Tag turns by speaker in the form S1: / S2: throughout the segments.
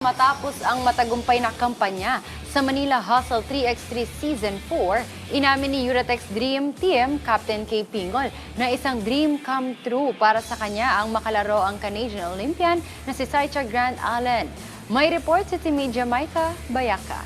S1: Matapos ang matagumpay na kampanya sa Manila Hustle 3x3 Season 4, inamin ni Uratex Dream Team Captain K. Pingol na isang dream come true para sa kanya ang makalaro ang Canadian Olympian na si Saicha Grant Allen. May report si Timidja Maika Bayaka.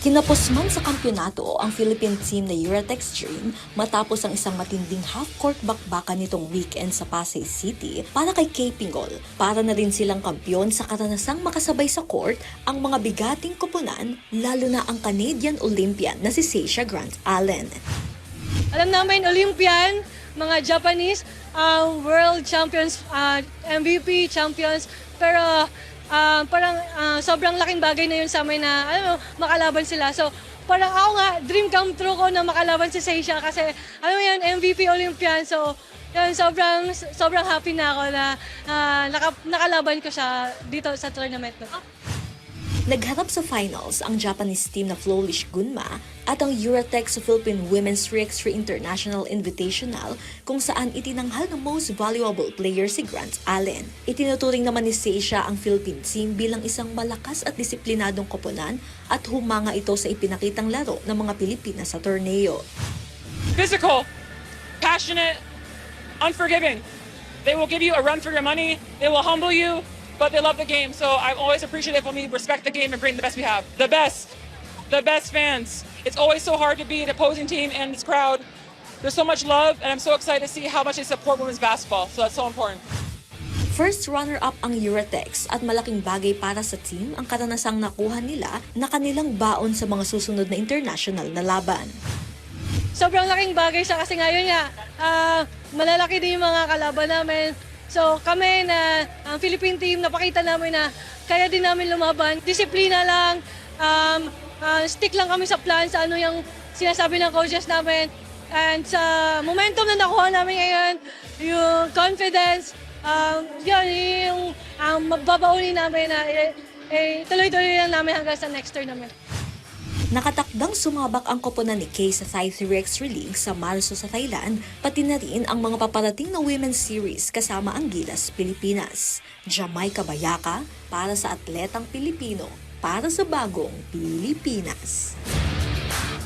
S2: Kinapos man sa kampyonato ang Philippine team na Uratex Dream matapos ang isang matinding half-court bakbakan nitong weekend sa Pasay City para kay K. Pingol. Para na rin silang kampyon sa karanasang makasabay sa court ang mga bigating koponan, lalo na ang Canadian Olympian na si Saicha Grant Allen.
S3: Alam namin, Olympian, mga Japanese, world champions, MVP champions, pero parang sobrang laking bagay na yun sa amin na makalaban sila. So parang ako nga, dream come true ko na makalaban si Saicha kasi MVP Olympian. So yun, sobrang happy na ako na nakalaban ko siya dito sa tournament na.
S2: Nagharap sa finals ang Japanese team na Flowlish Gunma at ang Uratex sa Philippine Women's 3x3 International Invitational kung saan itinanghal ng most valuable player si Grant Allen. Itinuturing naman ni Saicha ang Philippine team bilang isang malakas at disiplinadong koponan at humanga ito sa ipinakitang laro ng mga Pilipinas sa torneo.
S4: Physical, passionate, unforgiving. They will give you a run for your money. They will humble you. But they love the game, so I'm always appreciative when we respect the game and bring the best we have. The best fans. It's always so hard to beat an opposing team and its crowd. There's so much love, and I'm so excited to see how much they support women's basketball, so that's so important.
S2: First runner-up ang Uratex at malaking bagay para sa team ang karanasang nakuha nila na kanilang baon sa mga susunod na international na laban.
S3: Sobrang laking bagay siya kasi ngayon nga, malalaki din yung mga kalaban namin. So kami na ang Philippine team, napakita namin na kaya din namin lumaban. Disiplina lang, stick lang kami sa plan, sa ano yung sinasabi ng coaches namin. And sa momentum na nakuha namin ngayon, yung confidence, yun yung mababaunin namin na tuloy-tuloy lang namin hanggang sa next tournament.
S2: Nakatakdang sumabak ang koponan ni Kay sa Thai 3x3 League sa Marso sa Thailand, pati na rin ang mga paparating na Women's Series kasama ang Gilas Pilipinas. Jamaica Bayaka para sa atletang Pilipino, para sa bagong Pilipinas.